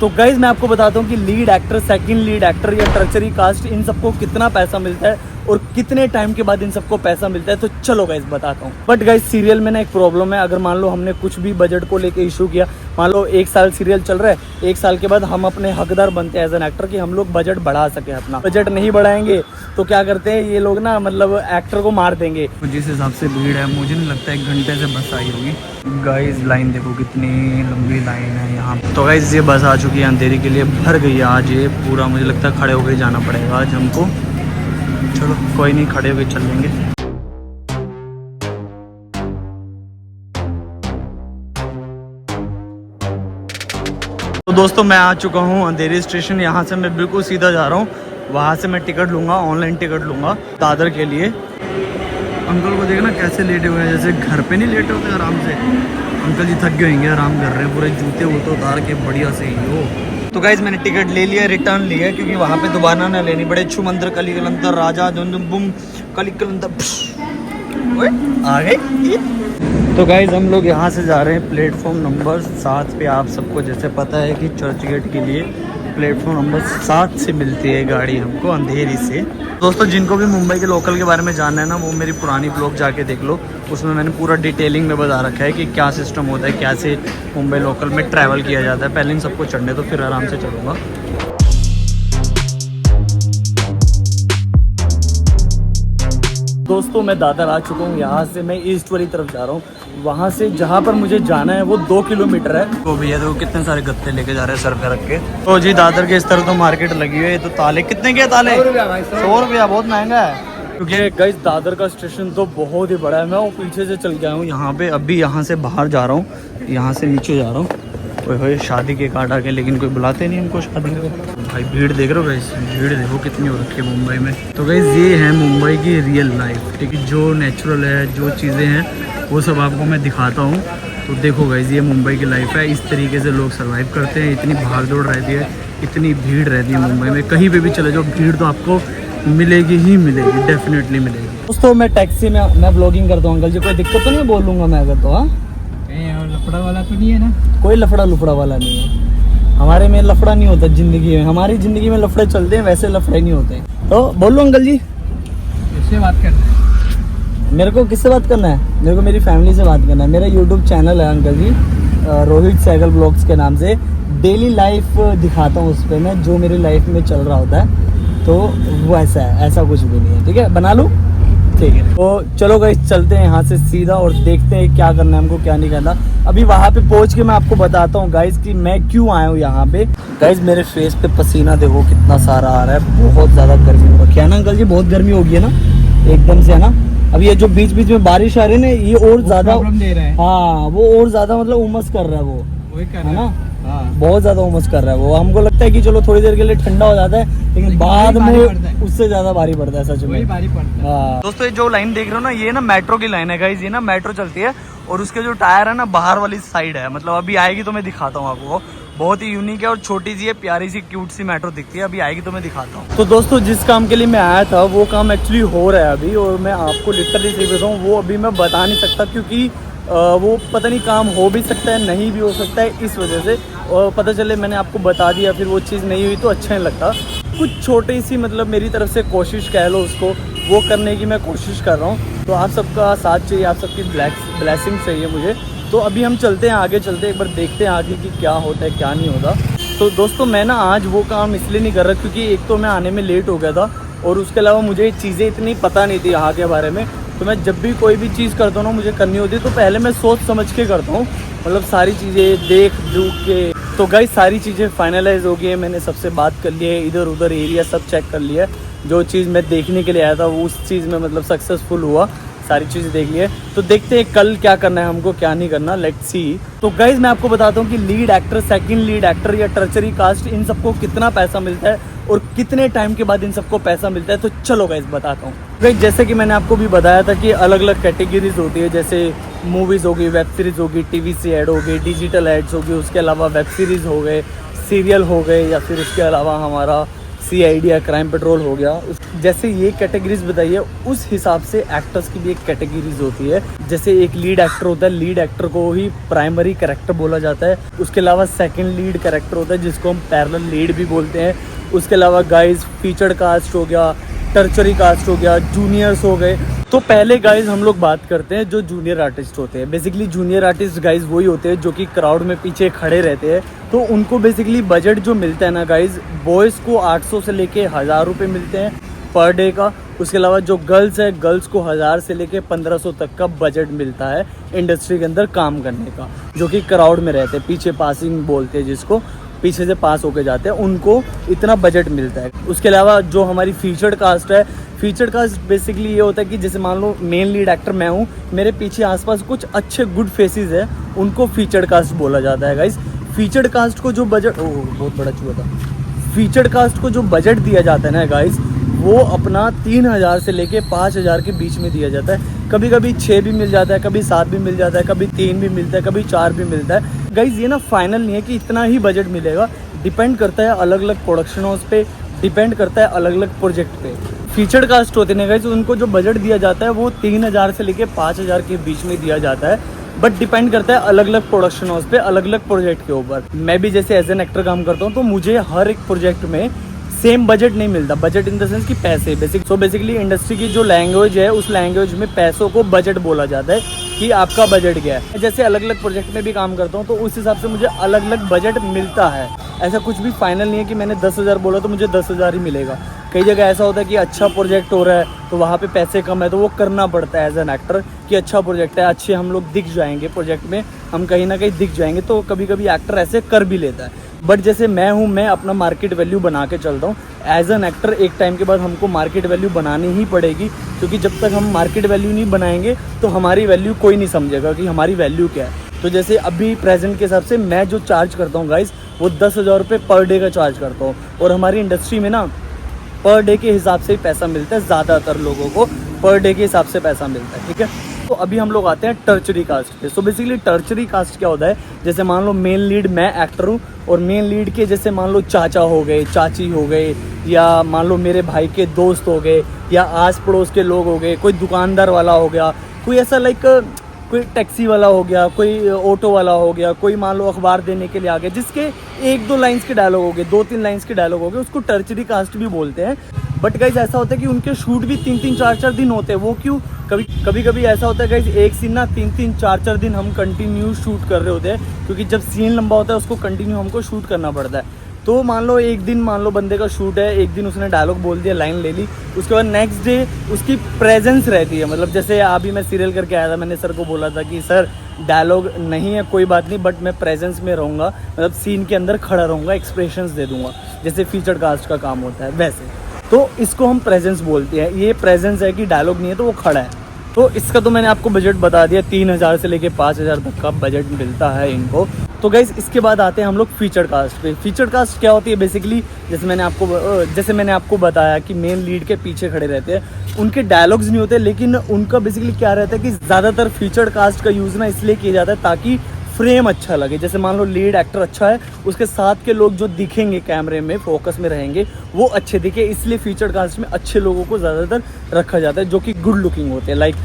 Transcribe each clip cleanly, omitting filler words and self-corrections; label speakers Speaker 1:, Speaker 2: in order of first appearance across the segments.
Speaker 1: तो गाइज मैं आपको बताता हूँ कि lead actor, second lead actor या टर्चरी कास्ट, इन सबको कितना पैसा मिलता है और कितने टाइम के बाद इन सबको पैसा मिलता है। तो चलो गाइज बताता हूँ। बट गाइज सीरियल में ना एक प्रॉब्लम है, अगर मान लो हमने कुछ भी बजट को लेके इशू किया, मान लो 1 साल सीरियल चल रहा है, 1 साल के बाद हम अपने हकदार बनते हैं एज एन एक्टर कि हम लोग बजट बढ़ा सके अपना। बजट नहीं बढ़ाएंगे तो क्या करते हैं ये लोग ना, मतलब एक्टर को मार देंगे। जिस हिसाब से भीड़ है, मुझे नहीं लगता 1 घंटे से बस आई होगी। गाइज लाइन देखो कितनी लंबी लाइन है यहाँ। तो गाइज ये बस आ चुकी है अंधेरी के लिए, भर गई है आज ये पूरा। मुझे लगता है खड़े होकर जाना पड़ेगा आज हमको। चलो कोई नहीं, खड़े होकर चल लेंगे। तो दोस्तों मैं आ चुका हूँ अंधेरी स्टेशन। यहाँ से मैं बिल्कुल सीधा जा रहा हूँ, वहाँ से मैं टिकट लूँगा, ऑनलाइन टिकट लूँगा दादर के लिए। अंकल को देखना कैसे लेटे हुए हैं, जैसे घर पे नहीं लेटे होते आराम से। अंकल जी थक गए होंगे, आराम कर रहे हैं, पूरे जूते वूते उतार के बढ़िया से ही हो। तो गाइज मैंने टिकट ले लिया, रिटर्न लिया, क्योंकि वहाँ पे दोबारा ना लेनी पड़े। छु मंत्र कली कलंतर राजा बुम कली कलंतर आ गए। तो गाइज हम लोग यहाँ से जा रहे हैं प्लेटफॉर्म नंबर 7 पे। आप सबको जैसे पता है कि चर्च गेट के लिए प्लेटफॉर्म नंबर 7 से मिलती है गाड़ी हमको अंधेरी से। दोस्तों जिनको भी मुंबई के लोकल के बारे में जानना है ना, वो मेरी पुरानी ब्लॉग जाके देख लो, उसमें मैंने पूरा डिटेलिंग में बता रखा है कि क्या सिस्टम होता है, कैसे मुंबई लोकल में ट्रैवल किया जाता है। पहले इन सबको चढ़ने तो फिर आराम से चलूँगा। दोस्तों मैं दादर आ चुका हूँ। यहाँ से मैं ईस्ट वाली तरफ जा रहा हूँ, वहाँ से जहाँ पर मुझे जाना है वो 2 किलोमीटर है। तो भैया देखो कितने सारे गत्ते लेके जा रहे हैं सर पे रख के। तो जी दादर के इस तरफ तो मार्केट लगी हुई है। तो ताले कितने के ताले? 100 रुपया, बहुत महंगा है। क्योंकि गाइस दादर का स्टेशन तो बहुत ही बड़ा है। मैं वो पीछे से चल गया हूँ यहाँ पे, अभी यहाँ से बाहर जा रहा हूँ, यहाँ से नीचे जा रहा हूँ। ओए शादी के कार्ड आ गए, लेकिन कोई बुलाते नहीं हमको शादी में। भाई भीड़ देख रहे हो गाइस, भीड़ देखो कितनी हो रखी है मुंबई में। तो गाइस ये है मुंबई की रियल लाइफ, ठीक है, जो नेचुरल है, जो चीज़ें हैं वो सब आपको मैं दिखाता हूँ। तो देखो गाइस ये मुंबई की लाइफ है, इस तरीके से लोग सर्वाइव करते हैं। इतनी भाग दौड़ रहती है, इतनी भीड़ रहती है मुंबई में। कहीं पर भी चले जाओ भीड़ तो आपको मिलेगी ही मिलेगी, डेफिनेटली मिलेगी। दोस्तों मैं टैक्सी में मैं ब्लॉगिंग करता हूँ। अंकल जी कोई दिक्कत तो नहीं बोल लूँगा मैं अगर तो? हाँ
Speaker 2: लफड़ा वाला तो नहीं है ना?
Speaker 1: कोई लफड़ा लुफड़ा वाला नहीं है हमारे में। लफड़ा नहीं होता जिंदगी में, हमारी जिंदगी में लफड़े चलते हैं, वैसे लफड़े नहीं होते। तो बोलो अंकल जी,
Speaker 2: किससे बात करना है?
Speaker 1: मेरे को किससे बात करना है? मेरे को मेरी फैमिली से बात करना है। मेरा यूट्यूब चैनल है अंकल जी, रोहित सहगल ब्लॉग्स के नाम से। डेली लाइफ दिखाता हूँ उस पर मैं, जो मेरी लाइफ में चल रहा होता है। तो वो ऐसा है, ऐसा कुछ भी नहीं है, ठीक है, बना लूँ, ठीक है। तो चलो गाइस चलते हैं यहाँ से सीधा और देखते हैं क्या करना है हमको, क्या नहीं करना। अभी वहाँ पे पहुँच के मैं आपको बताता हूँ गाइस कि मैं क्यों आया हूँ यहाँ पे। गाइस मेरे फेस पे पसीना देखो कितना सारा आ रहा है, बहुत ज़्यादा गर्मी हो रखी है ना अंकल जी? बहुत गर्मी हो गई है ना एकदम से, है ना? अब ये जो बीच बीच में बारिश आ रही है ना, ये और ज़्यादा
Speaker 2: दे रहा है।
Speaker 1: हाँ वो और ज़्यादा मतलब उमस कर रहा है, वो
Speaker 2: वही कर
Speaker 1: है ना?
Speaker 2: हाँ।
Speaker 1: बहुत ज़्यादा उमस कर रहा है वो। हमको लगता है कि चलो थोड़ी देर के लिए ठंडा हो जाता है, लेकिन बाद में उससे ज़्यादा भारी पड़ता है, सच में
Speaker 2: भारी पड़ता है।
Speaker 1: हाँ। दोस्तों ये जो लाइन देख रहे हो ना, ये ना मेट्रो की लाइन है गाइस। ये ना मेट्रो चलती है और उसके जो टायर है ना बाहर वाली साइड है, मतलब अभी आएगी तो मैं दिखाता हूँ आपको। बहुत ही यूनिक है और छोटी सी है, प्यारी सी क्यूट सी मेट्रो दिखती है। अभी आएगी तो मैं दिखाता हूँ। तो दोस्तों जिस काम के लिए मैं आया था वो काम एक्चुअली हो रहा है अभी, और मैं आपको लिटरली सही बताऊँ वो अभी मैं बता नहीं सकता, क्योंकि वो पता नहीं काम हो भी सकता है, नहीं भी हो सकता है, इस वजह से। और पता चले मैंने आपको बता दिया फिर वो चीज़ नहीं हुई तो अच्छा नहीं लगता। कुछ छोटी सी मतलब मेरी तरफ से कोशिश कह लो उसको, वो करने की मैं कोशिश कर रहा हूँ। तो आप सबका साथ चाहिए, आप सबकी ब्लेसिंग चाहिए मुझे। तो अभी हम चलते हैं, आगे चलते हैं, एक बार देखते हैं आगे कि क्या होता है क्या नहीं होता। तो दोस्तों मैं ना आज वो काम इसलिए नहीं कर रहा क्योंकि एक तो मैं आने में लेट हो गया था, और उसके अलावा मुझे चीज़ें इतनी पता नहीं थी यहाँ के बारे में। तो मैं जब भी कोई भी चीज़ करता हूँ ना मुझे करनी होती है, तो पहले मैं सोच समझ के करता हूँ, मतलब सारी चीज़ें देख दुख के। तो गाइस सारी चीज़ें फाइनलाइज हो गई है, मैंने सबसे बात कर ली है, इधर उधर एरिया सब चेक कर लिया है। जो चीज़ मैं देखने के लिए आया था वो उस चीज़ में मतलब सक्सेसफुल हुआ, सारी चीज़ें देख ली है। तो देखते हैं कल क्या करना है हमको, क्या नहीं करना, लेट्स सी। तो गाइज मैं आपको बताता हूँ कि lead actor, second lead actor या टर्चरी कास्ट, इन सबको कितना पैसा मिलता है और कितने टाइम के बाद इन सबको पैसा मिलता है। तो चलो गाइज बताता हूँ। गाइज जैसे कि मैंने आपको भी बताया था कि अलग अलग कैटेगरीज होती है, जैसे मूवीज़ होगी, वेब सीरीज़ होगी, टीवी से ऐड हो गई, डिजिटल एड्स होगी, उसके अलावा वेब सीरीज़ हो गए, सीरियल हो गए, या फिर उसके अलावा हमारा CID या क्राइम पेट्रोल हो गया, जैसे ये कैटेगरीज बताइए उस हिसाब से एक्टर्स की भी एक कैटेगरीज होती है। जैसे एक लीड एक्टर होता है, लीड एक्टर को ही प्राइमरी कैरेक्टर बोला जाता है। उसके अलावा सेकंड लीड कैरेक्टर होता है जिसको हम पैरेलल लीड भी बोलते हैं। उसके अलावा गाइज फीचर्ड कास्ट हो गया, टर्चरी कास्ट हो गया, जूनियर्स हो गए। तो पहले गाइज हम लोग बात करते हैं जो जूनियर आर्टिस्ट होते हैं। बेसिकली जूनियर आर्टिस्ट गाइज वही होते हैं जो कि क्राउड में पीछे खड़े रहते हैं। तो उनको बेसिकली बजट जो मिलता है ना गाइज, बॉयज़ को 800 से लेके 1000 रुपये मिलते हैं पर डे का। उसके अलावा जो गर्ल्स है, गर्ल्स को 1000 से लेके 1500 तक का बजट मिलता है इंडस्ट्री के अंदर काम करने का, जो कि क्राउड में रहते हैं, पीछे पासिंग बोलते हैं जिसको, पीछे से पास होके जाते हैं, उनको इतना बजट मिलता है। उसके अलावा जो हमारी फीचर्ड कास्ट है, फीचर्ड कास्ट बेसिकली ये होता है कि जैसे मान लो मेन लीड एक्टर मैं हूँ, मेरे पीछे आसपास कुछ अच्छे गुड फेसेस है, उनको फीचर्ड कास्ट बोला जाता है गाइस। फीचर्ड कास्ट को जो बजट, बहुत बड़ा चूहा था, फीचर्ड कास्ट को जो बजट दिया जाता है ना गाइस, वो अपना 3000 से लेके 5000 के बीच में दिया जाता है। कभी कभी 6 भी मिल जाता है, कभी 7 भी मिल जाता है, कभी 3 भी मिलता है, कभी 4 भी मिलता है। गाइज ये ना फाइनल नहीं है कि इतना ही बजट मिलेगा, डिपेंड करता है अलग अलग प्रोडक्शन हाउस पे, डिपेंड करता है अलग अलग प्रोजेक्ट पे। फीचर्ड कास्ट होते हैं गाइज, उनको जो बजट दिया जाता है वो 3000 से लेके 5000 के बीच में दिया जाता है, बट डिपेंड करता है अलग अलग प्रोडक्शन हाउस पे, अलग अलग प्रोजेक्ट के ऊपर। मैं भी जैसे एज एन एक्टर काम करता हूँ तो मुझे हर एक प्रोजेक्ट में सेम बजट नहीं मिलता। बजट इन द सेंस कि पैसे, बेसिकली इंडस्ट्री की जो लैंग्वेज है उस लैंग्वेज में पैसों को बजट बोला जाता है कि आपका बजट क्या है। जैसे अलग अलग प्रोजेक्ट में भी काम करता हूँ तो उस हिसाब से मुझे अलग अलग बजट मिलता है। ऐसा कुछ भी फाइनल नहीं है कि मैंने 10,000 बोला तो मुझे 10,000 ही मिलेगा। कई जगह ऐसा होता है कि अच्छा प्रोजेक्ट हो रहा है तो वहाँ पे पैसे कम है तो वो करना पड़ता है एज एन एक्टर कि अच्छा प्रोजेक्ट है, अच्छे हम लोग दिख जाएंगे प्रोजेक्ट में, हम कहीं ना कहीं दिख जाएंगे, तो कभी कभी एक्टर ऐसे कर भी लेता है। बट जैसे मैं हूँ, मैं अपना मार्केट वैल्यू बना के चलता हूँ एज एन एक्टर। एक टाइम के बाद हमको मार्केट वैल्यू बनानी ही पड़ेगी, क्योंकि जब तक हम मार्केट वैल्यू नहीं बनाएंगे तो हमारी वैल्यू कोई नहीं समझेगा कि हमारी वैल्यू क्या है। तो जैसे अभी प्रेजेंट के हिसाब से मैं जो चार्ज करता हूँ गाइस, वो 10,000 रुपये पर डे का चार्ज करता हूँ। और हमारी इंडस्ट्री में ना पर डे के हिसाब से ही पैसा मिलता है, ज़्यादातर लोगों को पर डे के हिसाब से पैसा मिलता है, ठीक है। तो अभी हम लोग आते हैं टर्चरी कास्ट पे। सो बेसिकली टर्चरी कास्ट क्या होता है, जैसे मान लो मेन लीड मैं एक्टर हूँ और मेन लीड के जैसे मान लो चाचा हो गए, चाची हो गए, या मान लो मेरे भाई के दोस्त हो गए, या आस पड़ोस के लोग हो गए, कोई दुकानदार वाला हो गया, कोई ऐसा लाइक कोई टैक्सी वाला हो गया, कोई ऑटो वाला हो गया, कोई मान लो अखबार देने के लिए आ गया, जिसके 1-2 लाइन्स के डायलॉग हो गए, 2-3 लाइन्स के डायलॉग हो गए, उसको टर्चरी कास्ट भी बोलते हैं। बट गाइज ऐसा होता है कि उनके शूट भी 3-3, 4-4 दिन होते हैं। वो क्यों? कभी ऐसा होता है गाइज, एक सीन ना 3-3, 4-4 दिन हम कंटिन्यू शूट कर रहे होते हैं, क्योंकि जब सीन लंबा होता है उसको कंटिन्यू हमको शूट करना पड़ता है। तो मान लो एक दिन, मान लो बंदे का शूट है, एक दिन उसने डायलॉग बोल दिया, लाइन ले ली, उसके बाद नेक्स्ट डे उसकी प्रेजेंस रहती है। मतलब जैसे अभी मैं सीरियल करके आया था, मैंने सर को बोला था कि सर डायलॉग नहीं है कोई बात नहीं, बट मैं प्रेजेंस में रहूँगा, मतलब सीन के अंदर खड़ा रहूँगा, एक्सप्रेशंस दे दूँगा, जैसे फीचर्ड कास्ट का काम होता है वैसे। तो इसको हम प्रेजेंस बोलते हैं। ये प्रेजेंस है कि डायलॉग नहीं है तो वो खड़ा है। तो इसका तो मैंने आपको बजट बता दिया, 3000 से लेके 5000 तक का बजट मिलता है इनको। तो गाइज इसके बाद आते हैं हम लोग फीचर्ड कास्ट पे। फीचर्ड कास्ट क्या होती है बेसिकली, जैसे मैंने आपको बताया कि मेन लीड के पीछे खड़े रहते हैं, उनके डायलॉग्स नहीं होते, लेकिन उनका बेसिकली क्या रहता है कि ज़्यादातर फीचर्ड कास्ट का यूज़ ना इसलिए किया जाता है ताकि फ्रेम अच्छा लगे। जैसे मान लो लीड एक्टर अच्छा है, उसके साथ के लोग जो दिखेंगे कैमरे में, फोकस में रहेंगे, वो अच्छे दिखे, इसलिए फीचर्ड कास्ट में अच्छे लोगों को ज़्यादातर रखा जाता है जो कि गुड लुकिंग होते हैं, लाइक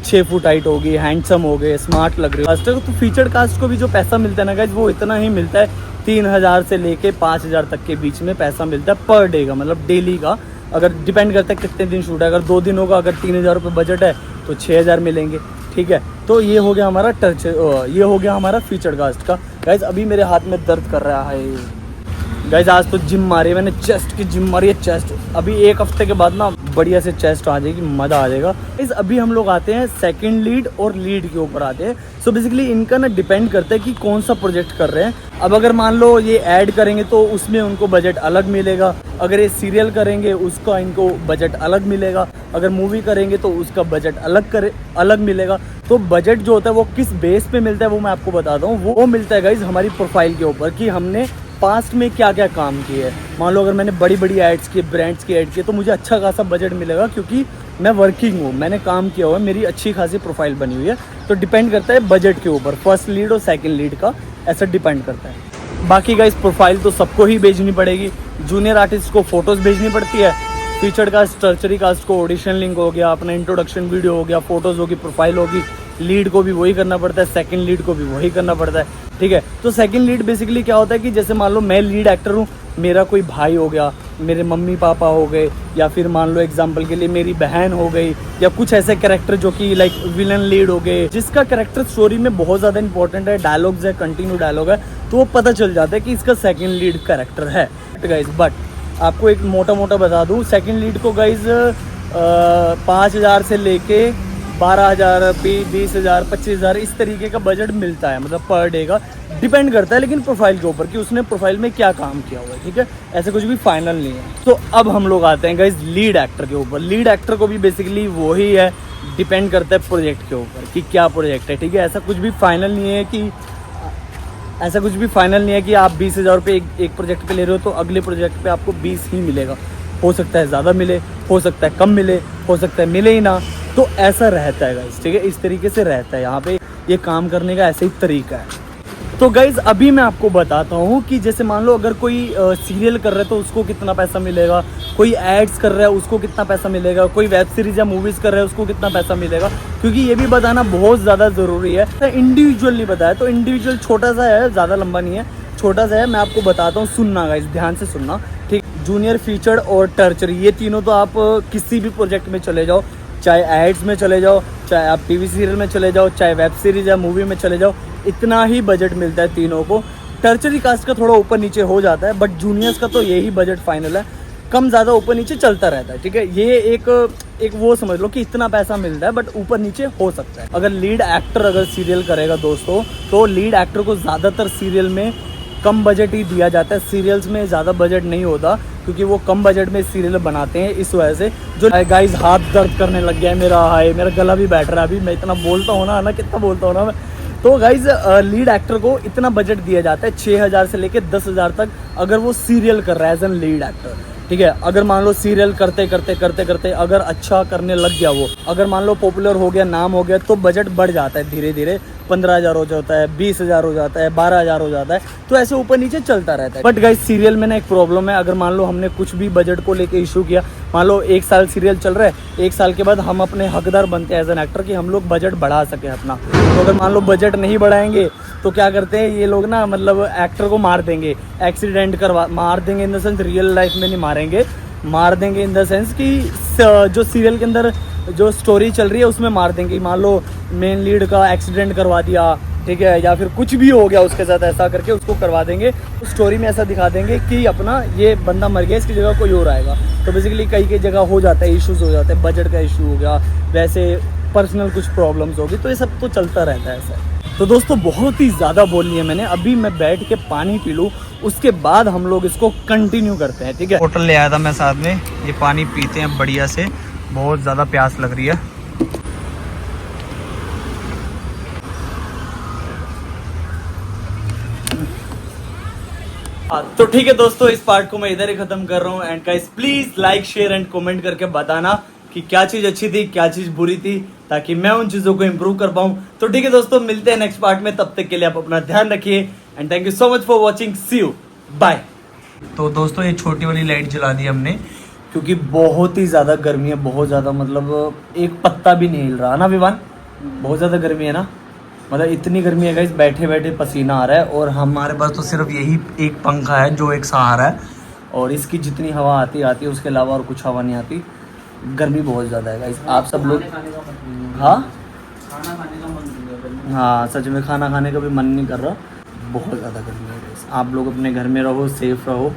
Speaker 1: 6 फुट हाइट होगी, हैंडसम हो गए, स्मार्ट लग रहे हो। तो फीचर्ड कास्ट को भी जो पैसा मिलता है ना गाइज, वो इतना ही मिलता है, 3000 से लेके 5000 तक के बीच में पैसा मिलता है पर डे का, मतलब डेली का। अगर डिपेंड करता है कितने दिन शूट है, अगर 2 दिन होगा, अगर 3000 रुपये बजट है तो 6000 मिलेंगे, ठीक है। तो ये हो गया हमारा ये हो गया हमारा फीचर्ड कास्ट का। गाइज अभी मेरे हाथ में दर्द कर रहा है गाइज, आज तो जिम मारी है मैंने, चेस्ट की जिम मारी है, चेस्ट। अभी 1 हफ्ते के बाद ना बढ़िया से चेस्ट आ जाएगी, मज़ा आ जाएगा। गाइज अभी हम लोग आते हैं सेकंड लीड और लीड के ऊपर आते हैं। सो बेसिकली इनका ना डिपेंड करता है कि कौन सा प्रोजेक्ट कर रहे हैं। अब अगर मान लो ये ऐड करेंगे तो उसमें उनको बजट अलग मिलेगा, अगर ये सीरियल करेंगे उसका इनको बजट अलग मिलेगा, अगर मूवी करेंगे तो उसका बजट अलग मिलेगा। तो बजट जो होता है वो किस बेस पे मिलता है वो मैं आपको बताता हूँ। वो मिलता है गाइज हमारी प्रोफाइल के ऊपर कि हमने पास्ट में क्या क्या काम किए हैं। मान लो अगर मैंने बड़ी बड़ी एड्स की, ब्रांड्स की ऐड की, तो मुझे अच्छा खासा बजट मिलेगा, क्योंकि मैं वर्किंग हूँ, मैंने काम किया हुआ है, मेरी अच्छी खासी प्रोफाइल बनी हुई है। तो डिपेंड करता है बजट के ऊपर, फर्स्ट लीड और सेकंड लीड का ऐसा डिपेंड करता है। बाकी गाइस प्रोफाइल तो सबको ही भेजनी पड़ेगी, जूनियर आर्टिस्ट को फोटोज़ भेजनी पड़ती है, फीचर्ड कास्ट टर्चरी कास्ट को ऑडिशन लिंक हो गया, अपना इंट्रोडक्शन वीडियो हो गया, फोटोज़ होगी, प्रोफाइल होगी, लीड को भी वही करना पड़ता है, सेकंड लीड को भी वही करना पड़ता है, ठीक है। तो सेकंड लीड बेसिकली क्या होता है कि जैसे मान लो मैं लीड एक्टर हूँ, मेरा कोई भाई हो गया, मेरे मम्मी पापा हो गए, या फिर मान लो एग्जांपल के लिए मेरी बहन हो गई, या कुछ ऐसे कैरेक्टर जो कि लाइक विलन लीड हो गए, जिसका कैरेक्टर स्टोरी में बहुत ज़्यादा इंपॉर्टेंट है, डायलॉग्स है, कंटिन्यू डायलॉग है, तो वो पता चल जाता है कि इसका सेकेंड लीड कैरेक्टर है गाइज। बट आपको एक मोटा मोटा बता दूँ, सेकेंड लीड को गाइज 5,000 से लेके 12,000, 20,000, 25,000 इस तरीके का बजट मिलता है, मतलब पर डे का डिपेंड करता है, लेकिन प्रोफाइल के ऊपर कि उसने प्रोफाइल में क्या काम किया हुआ है, ठीक है। ऐसे कुछ भी फाइनल नहीं है। तो अब हम लोग आते हैं गाइज लीड एक्टर के ऊपर। लीड एक्टर को भी बेसिकली वही है, डिपेंड करता है प्रोजेक्ट के ऊपर कि क्या प्रोजेक्ट है, ठीक है। ऐसा कुछ भी फाइनल नहीं है कि आप 20,000 रुपये एक प्रोजेक्ट पे ले रहे हो तो अगले प्रोजेक्ट पे आपको 20 ही मिलेगा। हो सकता है ज़्यादा मिले, हो सकता है कम मिले, हो सकता है मिले ही ना। तो ऐसा रहता है गाइस, ठीक है, इस तरीके से रहता है यहाँ पे, ये काम करने का ऐसा ही तरीका है। तो गाइज अभी मैं आपको बताता हूँ कि जैसे मान लो अगर कोई सीरियल कर रहा है तो उसको कितना पैसा मिलेगा, कोई एड्स कर रहा है उसको कितना पैसा मिलेगा, कोई वेब सीरीज़ या मूवीज़ कर रहा है उसको कितना पैसा मिलेगा, क्योंकि ये भी बताना बहुत ज़्यादा ज़रूरी है। इंडिविजुअल नहीं बताया तो इंडिविजुअल छोटा सा है, ज़्यादा लंबा नहीं है, छोटा सा है। मैं आपको बताता हूँ, सुनना गाइज, ध्यान से सुनना, ठीक। जूनियर, फीचर्ड और टर्चरी, ये तीनों तो आप किसी भी प्रोजेक्ट में चले जाओ, चाहे एड्स में चले जाओ, चाहे आप टीवी सीरियल में चले जाओ, चाहे वेब सीरीज़ या मूवी में चले जाओ, इतना ही बजट मिलता है तीनों को। टर्चरी कास्ट का थोड़ा ऊपर नीचे हो जाता है, बट जूनियर्स का तो यही बजट फाइनल है, कम ज़्यादा ऊपर नीचे चलता रहता है, ठीक है। ये एक वो समझ लो कि इतना पैसा मिलता है, बट ऊपर नीचे हो सकता है। अगर लीड एक्टर अगर सीरियल करेगा दोस्तों, तो लीड एक्टर को ज़्यादातर सीरियल में कम बजट ही दिया जाता है, सीरियल्स में ज़्यादा बजट नहीं होता, क्योंकि वो कम बजट में सीरियल बनाते हैं। इस वजह से जो गाइस हाथ दर्द करने लग गया है मेरा, हाय मेरा गला भी बैठ रहा है, अभी मैं इतना बोलता हूँ ना, कितना बोलता हूँ ना मैं। तो गाइज लीड एक्टर को इतना बजट दिया जाता है 6,000 से लेके 10,000 तक, अगर वो सीरियल कर रहा है एज एन लीड एक्टर, ठीक है। अगर मान लो सीरियल करते करते अगर अच्छा करने लग गया वो, अगर मान लो पॉपुलर हो गया, नाम हो गया, तो बजट बढ़ जाता है धीरे धीरे, 15,000 हो जाता है, 20,000 हो जाता है, 12,000 हो जाता है, तो ऐसे ऊपर नीचे चलता रहता है। बट गाइस सीरियल में ना एक प्रॉब्लम है, अगर मान लो हमने कुछ भी बजट को लेके इशू किया, मान लो 1 साल सीरियल चल रहा है, 1 साल के बाद हम अपने हकदार बनते हैं एज एन एक्टर कि हम लोग बजट बढ़ा सकें अपना। तो अगर मान लो बजट नहीं बढ़ाएंगे तो क्या करते हैं ये लोग ना, मतलब एक्टर को मार देंगे, एक्सीडेंट करवा, मार देंगे in the sense real life में नहीं मारेंगे, मार देंगे इन द सेंस कि जो सीरियल के अंदर जो स्टोरी चल रही है उसमें मार देंगे। मान लो मेन लीड का एक्सीडेंट करवा दिया, ठीक है, या फिर कुछ भी हो गया उसके साथ, ऐसा करके उसको करवा देंगे, तो स्टोरी में ऐसा दिखा देंगे कि अपना ये बंदा मर गया, इसकी जगह कोई और आएगा। तो बेसिकली कई जगह हो जाता है, इश्यूज़ हो जाते हैं, बजट का इशू हो गया, वैसे पर्सनल कुछ प्रॉब्लम्स होगी, तो ये सब तो चलता रहता है ऐसा। तो दोस्तों बहुत ही ज़्यादा बोल लिया मैंने, अभी मैं बैठ के पानी पी लूँ, उसके बाद हम लोग इसको कंटिन्यू करते हैं, ठीक है। होटल ले आया था मैं साथ में, ये पानी पीते हैं बढ़िया से, बहुत ज़्यादा प्यास लग रही है। तो ठीक है दोस्तों, इस पार्ट को मैं इधर ही खत्म कर रहा हूँ। And guys please like, share and comment करके बताना कि क्या चीज अच्छी थी, क्या चीज बुरी थी, ताकि मैं उन चीजों को इम्प्रूव कर पाऊँ। तो ठीक है दोस्तों, मिलते हैं नेक्स्ट पार्ट में, तब तक के लिए आप अपना ध्यान रखिए and thank you so much for watching, see you, bye. तो दोस्तों ये छोटी वाली लाइट जला दी हमने, क्योंकि बहुत ही ज़्यादा गर्मी है, बहुत ज़्यादा, मतलब एक पत्ता भी नहीं हिल रहा ना विवान, बहुत ज़्यादा गर्मी है ना, मतलब इतनी गर्मी है गाइस, बैठे बैठे पसीना आ रहा है। और हमारे पास तो सिर्फ यही एक पंखा है जो एक सहारा है, और इसकी जितनी हवा आती है, उसके अलावा और कुछ हवा नहीं आती। गर्मी बहुत ज़्यादा है गाइस, आप सब लोग, हाँ हाँ सच में खाना खाने का भी मन नहीं कर रहा, बहुत ज़्यादा गर्मी है गाइस। आप लोग अपने घर में रहो, सेफ रहो।